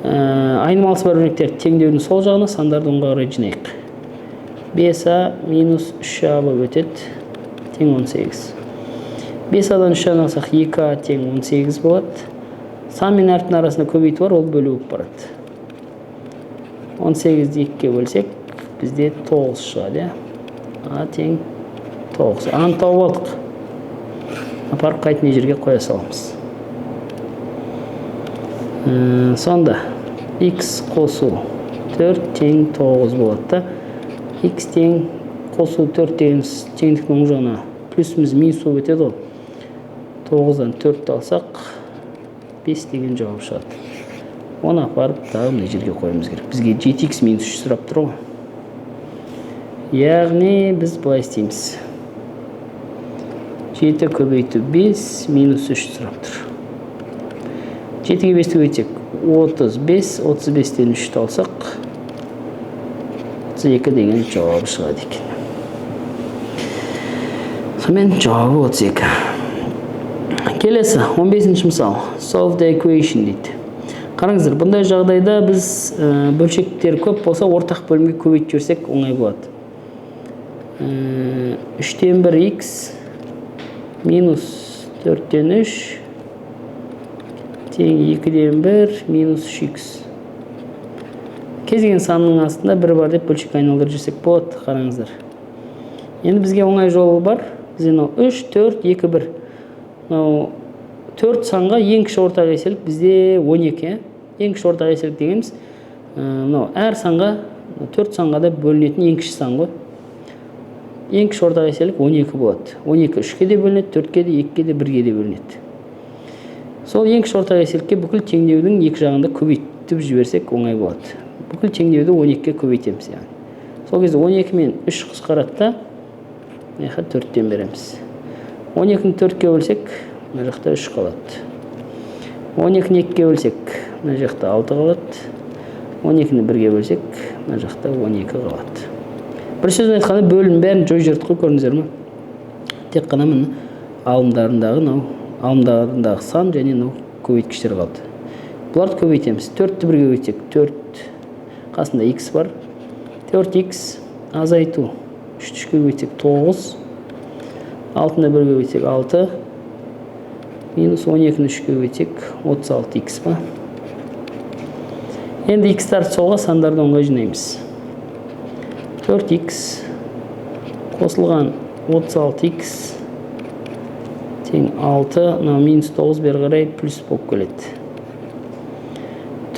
[SPEAKER 1] Айнымалысы бар өрнектер теңдеудің сол жағына сандарды оңға қарай жинайық. 5a минус 3a болып өтеді, тең 18. 5a-дан 3a-ны алсақ 2a тең 18 болады. Сан мен әріптің арасында көбейту бар, ол бөлу болып барады. 18-ді 2-ке бөлсек, бізде 9 шығады. a тең 9. a-ны тауып алдық. Апарып қайтын жерге қоя саламыз. Сонда x қосу 4 тең 9 болады да. X тең қосу 4 дегеніміз теңдіктің оң жағына плюсіміз минус болып өтеді ғой. 9-дан 4 алсақ 5 деген жауап шығады. Оны апарып тағы мына жерге қойымыз керек. Бізге 7x минус 3 сұрап тұр ғой. Яғни біз былай істейміз. 7 көбейту 5 минус 3 сұрап тұр. 7-ге 5-ті көбейтсек 35, 35-тен 3-ті алсақ 32 деген жауабы шығады екен. Сонымен жауабы 32. Келесі 15-ші мысал. Solve the equation дейді. Қараңыздар, бұндай жағдайда біз бөлшектер көп болса, ортақ бөлімге көбейтіп жіберсек оңай болады. 3-тен 1x минус 4-тен 3 тең 2-ден 1 минус 3x. Кез келген санның астында бір бар деп бөлшек айналдырып жүрсек болады. Қараңыздар. Енді бізге оңай жолы бар. Біз 3, 4, 2, 1. 4 санға ең кіші ортақ еселік бізде 12. Ең кіші ортақ еселік дегеніміз, әр санға 4 санға да бөлінетін ең кіші сан ғой. Ең кіші ортақ еселік 12 болады. 12 3-ке де бөлінеді, 4-ке де, 2-ке де, 1-ге де бөлінеді. Сол ең кіші ортақ еселікке бүкіл теңдеудің екі жағында көбейтіп жіберсек оңай болады. Бүкіл теңдеуді 12-ке көбейтеміз яғни. Сол кезде 12 мен 3 қысқарады да, 4-тен береміз. 12-ні 4-ке бөлсек, мына жақта 3 қалады. 12-ні 2-ке бөлсек, мына жақта 6 қалады. 12-ні 1-ге бөлсек, мына жақта 12 қалады. Бір сөзбен айтқанда бөлім бәрін жойып жібердік қой, көрдіңіздер ме? Тек қана міне алымдарындағы сан және көбейткіштер қалды. Бұларды көбейтеміз. 4-ті 1-ге көбейтсек 4, қасында x бар. 4x азайту. 3-ті 3-ке көбейтсек 9. 6-ны 1-ге көбейтсек 6. Минус 12-ні 3-ке көбейтсек 36x ба. Енді x-тарды солға, сандарды оңға жинаймыз. 4x қосылған 36x тең 6, минус 9 бері қарай плюс болып келеді.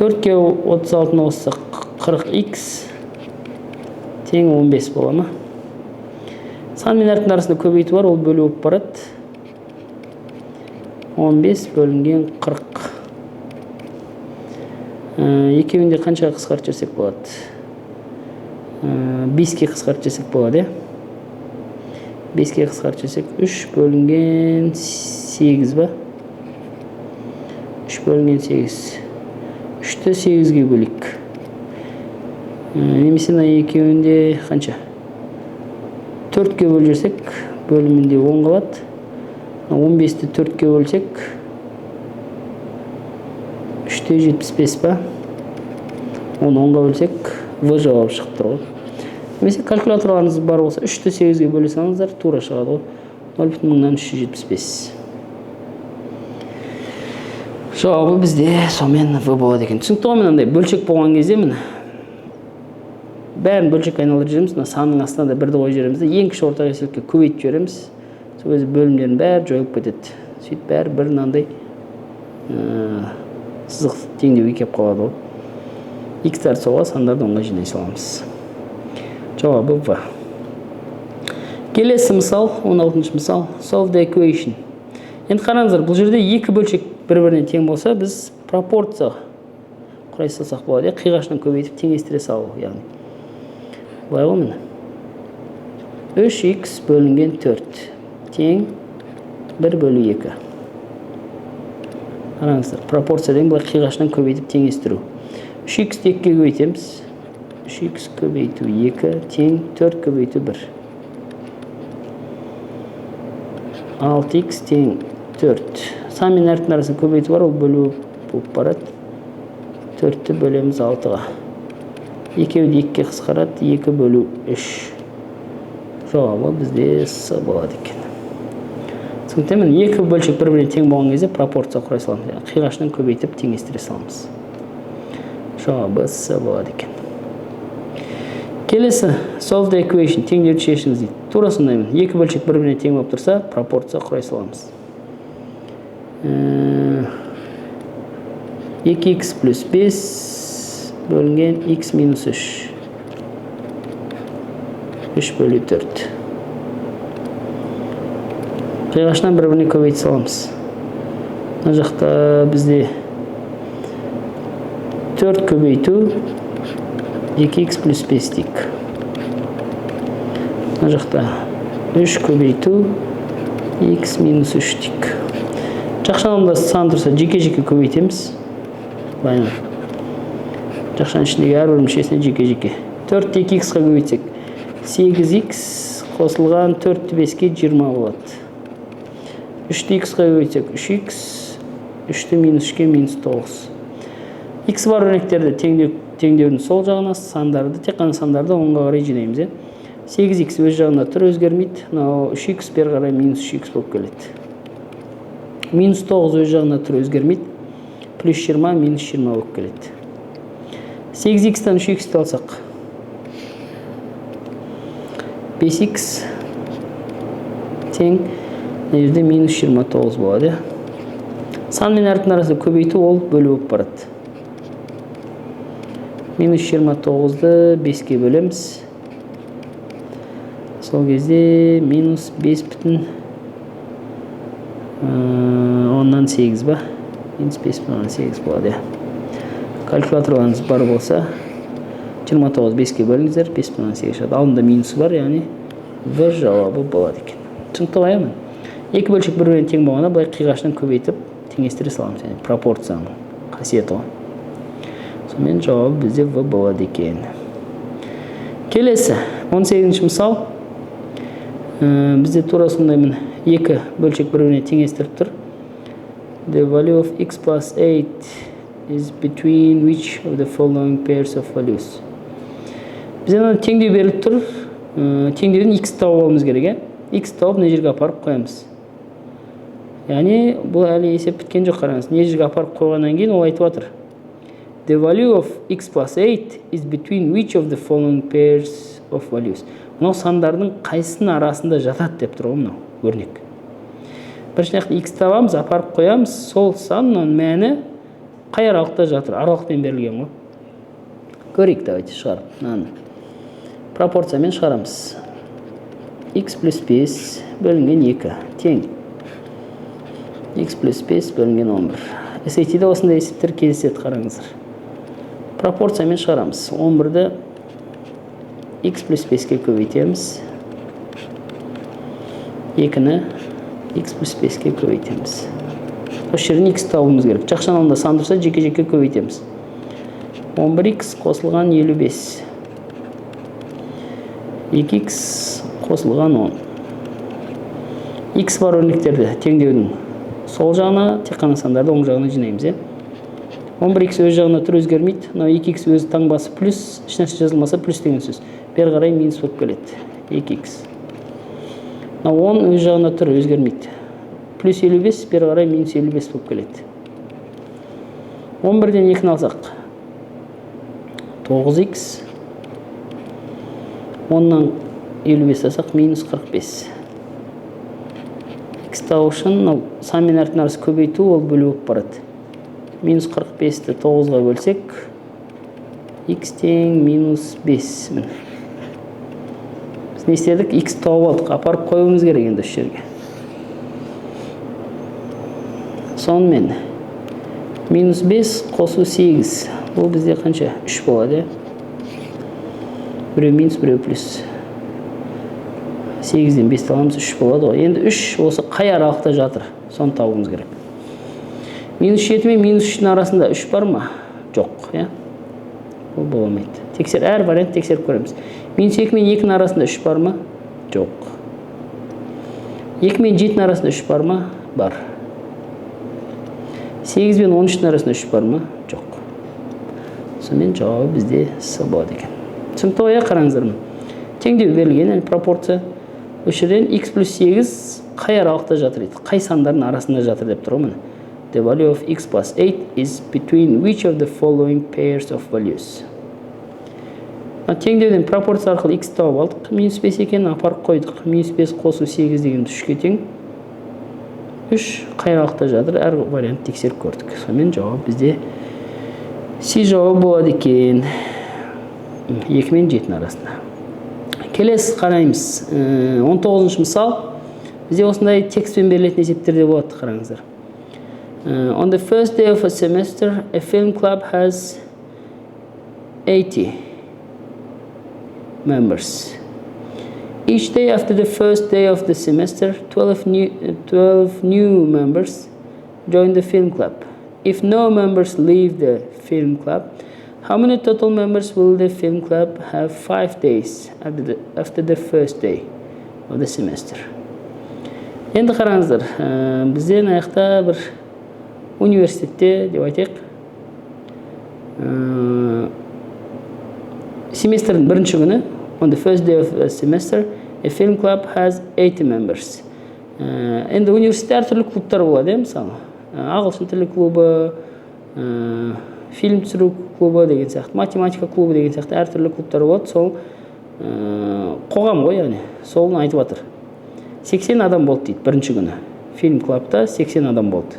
[SPEAKER 1] 4-ке 36-ны қоссақ 40x тең 15 бола ма? Сан мен әріптің арасында көбейту бар, ол бөлу болып барады. 15 бөлінген 40. Екеуінде қанша қысқартып жіберсек болады? 5-ке қысқартып жіберсек болады. 5-ке қысқартып жіберсек 3 бөлінген 8 ба? 3 бөлінген 8. 3-ті 8-ге бөлейік. Немесе екеуінде қанша? 4-ке бөліп жіберсек, бөлімінде 10 қалады. 15-ті 4-ке бөлсек 3-те 75 ба? 10-ға бөлсек В жауап шығып тұр ғой. Немесе калькуляторларыңыз бар болса 3-ті 8-ге бөлесаңыздар тура шығады ғой. 0,375. Жауабы бізде сомен В болады екен. Түсінікті ғой, мынандай бөлшек болған кезде міне бәрін бөлшек айналдырып жүреміз. Санның астына да бірді қойып жүреміз. Ең кіші ортақ еселікке көбейтіп жібереміз. Сол кезде бөлімдердің бәрі жойылып кетеді. Сөйтіп бәрі бір мынандай сызық теңдеуге келіп қалады ғой. X-тарды солға, сандарды оңға жинай саламыз. Жауабы В. Келесі мысал, 16-шы мысал. Solve the equation. Енді қараңыздар, бұл жерде екі бөлшек бір-біріне тең болса, біз пропорция құрай салсақ болады. Қиғашынан көбейтіп теңестіре салу, яғни. Былай ғой міне. 3x бөлінген 4 тең 1/2. Қараңыздар, пропорциядан былай қиғашынан көбейтіп теңестіру. 3x-ті 2-ге көбейтеміз. 3x көбейту 2 тең 4 көбейту 1. 6x тең 4. Сан мен әріптің арасында көбейту бар, ол бөлу болып барады. 4-ті бөлеміз 6-ға. Екеуді 2-ге қысқарады, 2/3. Жауабы бізде С болады екен. Түсінікті, екі бөлшек бір-біріне тең болған кезде пропорция құрай саламыз. Қиғашынан көбейтіп теңестіре саламыз. Жауабы С болады екен. Келесі, solve the equation, теңдеуді шешіңіз дейді. Тура сондаймын. Екі бөлшек бір-біріне тең болып тұрса, пропорция құрай саламыз. 2x плюс 5 бөлінген x минус 3. 3 бөлі 4. Қиғашынан бір-біріне көбейте саламыз. Мына жақта бізде 4 көбейту 2x плюс 5 дейік. Мына жақта 3 көбейту x минус 3 дейік. Жақшанымда сан тұрса жеке-жеке көбейтеміз. Жақшаның ішіндегі әрбір мүшесіне жеке-жеке. 4-ті 2x-қа көбейтсек 8x қосылған 4-ті 5-ке 20 болады. 3-ті x-қа көбейтсек 3x, 3-ті минус 3-ке минус 9. X бар өрнектерді теңдеудің сол жағына сандарды, тек қана сандарды оңға қарай жинаймыз. 8x өз жағында тұр, өзгермейді. 3x бер қарай минус 3x болып келеді. Минус 9 өз жағында тұр, өзгермейді. Плюс 20 минус 20 болып келеді. 8x-тан 3x-ті алсақ 5x тең жерде минус 29 болады. Сан мен әріптің арасында көбейту ол бөлу болып барады. Минус 29-ды 5-ке бөлеміз. Сол кезде минус 5 бүтін оннан 8 ба? Минус 5 бүтін оннан 8 болады. Калькуляторларыңыз бар болса 29 5-ке бөліңіздер, 5 бүтін оннан 8 шығады. Алдында минусы бар, яғни В жауабы болады екен. Түсінікті ғой? Екі бөлшек бір-біріне тең болғанда былай қиғашынан көбейтіп теңестіре саламыз. Яғни пропорцияның қасиеті ғой. Сонымен жауабы бізде В болады екен. Келесі 18-ші мысал. Бізде тура сондаймын екі бөлшек бір-біріне теңестіріп тұр. The value of x plus 8 is between which of the following pairs of values. Бізде теңдеу беріліп тұр. Теңдеуден x тауып алуымыз керек. X тауып не жерге апарып қоямыз. Яғни бұл әлі есеп біткен жоқ, қараңыз. Не жерге апарып қойғаннан кейін ол айтып отыр. The value of x plus 8 is between which of the following pairs of values. Мынау сандардың қайсының арасында жатады деп тұр ғой мынау өрнек. Бірінші нақты x табамыз, апарып қоямыз, сол санның мәні қай аралықта жатыр? Аралықпен берілген ғой. Көрейік, давайте шығарып. Пропорциямен шығарамыз. X плюс 5 бөлінген 2 тең. X плюс 5 бөлінген 11. SAT-де осындай есептер кездеседі, қараңыздар. Пропорциямен шығарамыз. 11-ді x плюс 5-ке көбейтеміз. 2-ні x плюс 5-ке көбейтеміз. Осы жерден x табуымыз керек. Жақшан алында сан тұрса жеке-жеке көбейтеміз. 11x қосылған 55. 2x қосылған 10. X бар өрнектерді теңдеудің сол жағына, тек қана сандарды оң жағына жинаймыз. 11x өз жағына тұр, өзгермейді. 2x өз таңбасы плюс, ешнәрсе жазылмаса плюс деген сөз. Бер қарай минус болып келеді. 2x. 10 өз жағына тұр, өзгермейді. Плюс 55, бер қарай минус 55 болып келеді. 11-ден 2-ні алсақ 9x. 10-нан 55 алсақ минус 45. X тауы үшін сан мен әріптің арасы көбейту ол бөлу болып барады. Минус 45-ті 9-ға бөлсек x тең минус 5. Біз не істедік? X тауып алдық, апарып қойуымыз керек енді осы жерге. Сонымен минус 5 қосу 8. Бұл бізде қанша? 3 болады. Біреу минус, біреу плюс. 8-ден 5 аламыз, 3 болады ғой. Енді 3 осы қай аралықта жатыр? Соны табуымыз керек. Минус 7 мен минус 3-дің арасында 3 бар ма? Жоқ. Ол болмайды. Әр вариант тексеріп көреміз. Минус 2 мен 2-ның арасында 3 бар ма? Жоқ. 2 мен 7-ның арасында 3 бар ма? Бар. 8 мен 13-ның арасында 3 бар ма? Жоқ. Сонымен жауабы бізде С болады екен. Түсінікті ғой, қараңыздар. Теңдеу берілген, пропорция. Осы жерден x плюс 8 қай аралықта жатыр еді? Қай сандардың арасында жатыр деп тұр ғой. The value of x plus 8 is between which of the following pairs of values. Теңдеуден пропорция арқылы x тауып алдық. Минус 5 екенін апарып қойдық. Минус 5 қосу 8 деген 3-ке тең. 3 қай аралықта жатыр? Әр вариант тексеріп көрдік. Сонымен жауап бізде Си жауабы болады екен. 2 мен 7 арасында. Келесі қараймыз. 19-шы мысал. Бізде осындай текстпен берілетін есептерде болады, қараңыздар. On the first day of a semester, a film club has 80 members. Each day after the first day of the semester, 12 new members join the film club. If no members leave the film club, how many total members will the film club have 5 days after the first day of the semester? Енді қараңыздар, бізден аяқта бір университетте деп айтайық, семестрдің бірінші күні, on the first day of the semester, a film club has 80 members. Енді университетте әртүрлі клубтар болады, мысалы, ағылшын тілі клубы, фильм түсіру клубы деген сияқты, математика клубы деген сияқты әртүрлі клубтар болады. Сол қоғам ғой, яғни, солын айтып жатыр. 80 адам болды дейді бірінші күні. Film clubта 80 адам болды.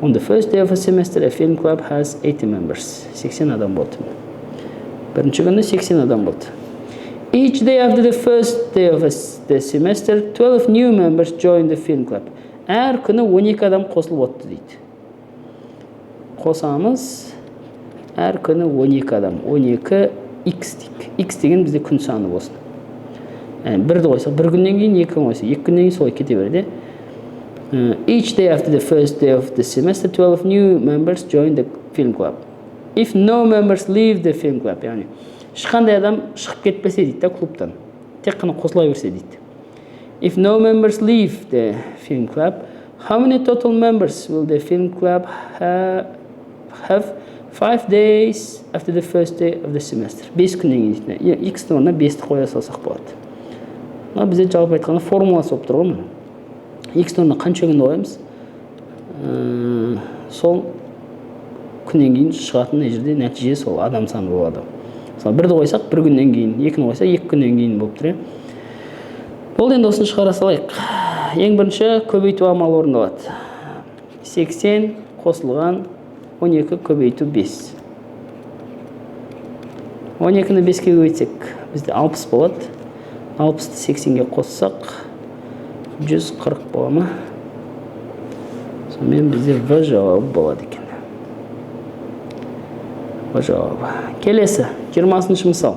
[SPEAKER 1] On the first day of a semester, a film club has 80 members. 80 адам болды. Бірінші күні 80 адам болды. Each day after the first day of the semester, 12 new members join the film club. Әр күні 12 адам қосылып отты дейді. Қосамыз, әр күні 12 адам. 12 x дейік. X деген бізде күн саны болсын. Бірді қойсақ, бір күннен кейін, 2 күн қойсақ, 2 күннен кейін солай кете береді. Each day after the first day of the semester, 12 new members join the film club. If no members leave the film club, яғни ешқандай адам шығып кетпесе дейді, клубтан. Тек қана қосыла берсе дейді. If no members leave the film club, how many total members will the film club have 5 days after the first day of the semester? 5 күннен кейін. X-ті орнына 5-ті қоя салсақ болады. Бізде жалпы айтқанда формуласы болып тұр ғой. X-ті орнына қанша күнді қоямыз? Сол күннен кейін шығатын жерде нәтиже сол адам саны болады. Мысалы, бірді қойсақ, бір күннен кейін, 2-ні қойсақ, 2 күннен кейін болып тұр. Ол енді осыны шығара салайық. Ең бірінші көбейту амалы орындалады. 80 қосылған 12 көбейту 5. 12-ні 5-ке көбейтсек, бізде 60 болады. 60-ты 80-ге қоссақ, 140 бола ма? Сонымен бізде В жауабы болады екен. В жауабы. Келесі, 20-шы мысал.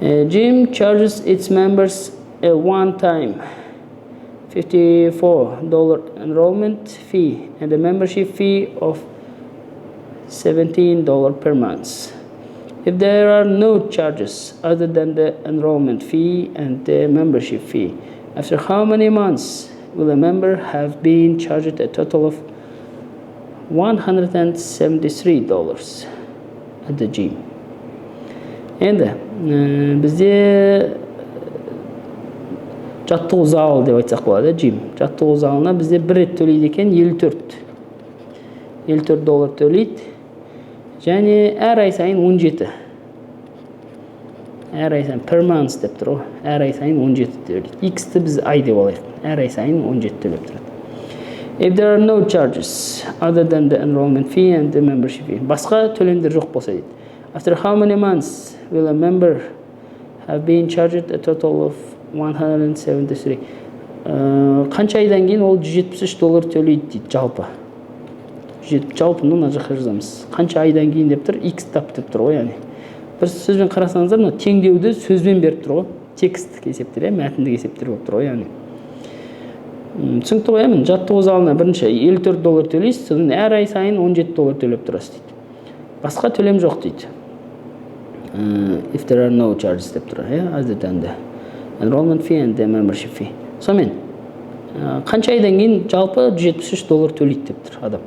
[SPEAKER 1] Gym charges its members a one-time $54 enrollment fee and a membership fee of $17 per month. If there are no charges other than the enrollment fee and the membership fee, after how many months will a member have been charged a total of $173 at the gym? Енді бізде жаттығу залы деп айтсақ болады, gym. Жаттығу залына бізде бір рет төлейді екен, $54 төлейді. Және әр ай сайын 17. Әр ай сайын per month деп тұр ғой. Әр ай сайын 17 төлейді. X-ті біз ай деп алайық. Әр ай сайын 17 төлеп тұрады. If there are no charges other than the enrollment fee and the membership fee. Басқа төлемдер жоқ болса дейді. After how many months will a member have been charged a total of 173? Қанша айдан кейін ол $173 төлейді дейді жалпы. Жалпыны мына жаққа жазамыз. Қанша айдан кейін деп тұр, X тап деп тұр ғой, яғни. Бір сөзбен қарасаңыздар, мына теңдеуді сөзбен беріп тұр ғой. Текстік есептер, мәтіндік есептер болып тұр ғой, яғни. Түсінікті қоямын, жаттығу залына бірінші $54 төлейсіз, содан әр ай сайын $17 төлеп тұрасыз дейді. Басқа төлем жоқ дейді. If there are no charges деп тұр, other than the enrollment fee and the membership fee. Сонымен, қанша айдан кейін жалпы $173 төлейді деп тұр адам.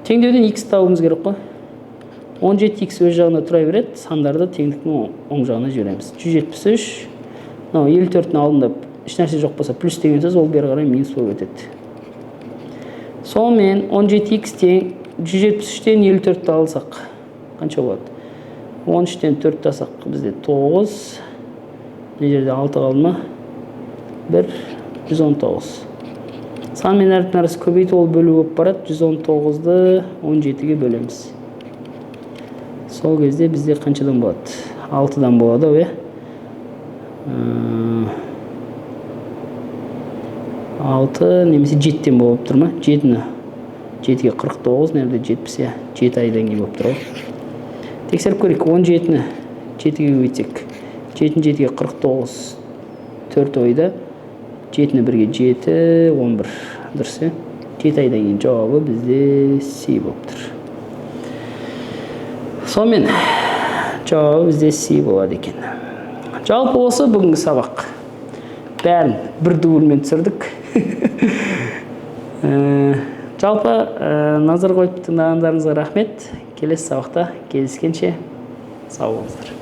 [SPEAKER 1] Теңдеуден X табуымыз керек қой. 17X өз жағына тұра береді, сандарды теңдіктің оң жағына жібереміз. 173, 54-дің алдында еш нәрсе жоқ болса, плюс деген сөз, ол бері қарай минус болып өтеді. Сонымен 17X тең 173-тен 54-ті алсақ, қанша болады? 13-тен 4-ті алсақ, бізде 9, не жерде 6 қалды ма? 1, 119. сан мен әріптің арасы көбейту ол бөлу болып барады. 119-ды 17-ге бөлеміз. Сол кезде бізде қаншадан болады? 6-дан болады, иә? 6 немесе 7-ден болып тұр ма? 7-ні 7-ге 49, немесе 70, иә? 7 айдан кейін болып тұр. Тексеріп көрейік, 17-ні 7-ге көбейтсек. 7-ні 7-ге 49, 4 ойда. 7-ні 1-ге 7, 11. Дұрыс, иә? 7 айдан кейін жауабы бізде С болып тұр. Сонымен жауабы бізде С болады екен. Жалпы осы бүгінгі сабақ. Бәрін бір дуылмен түсірдік. Жалпы назар қойып тыңдағандарыңызға рахмет. Келесі сабақта кездескенше сау болыңыздар.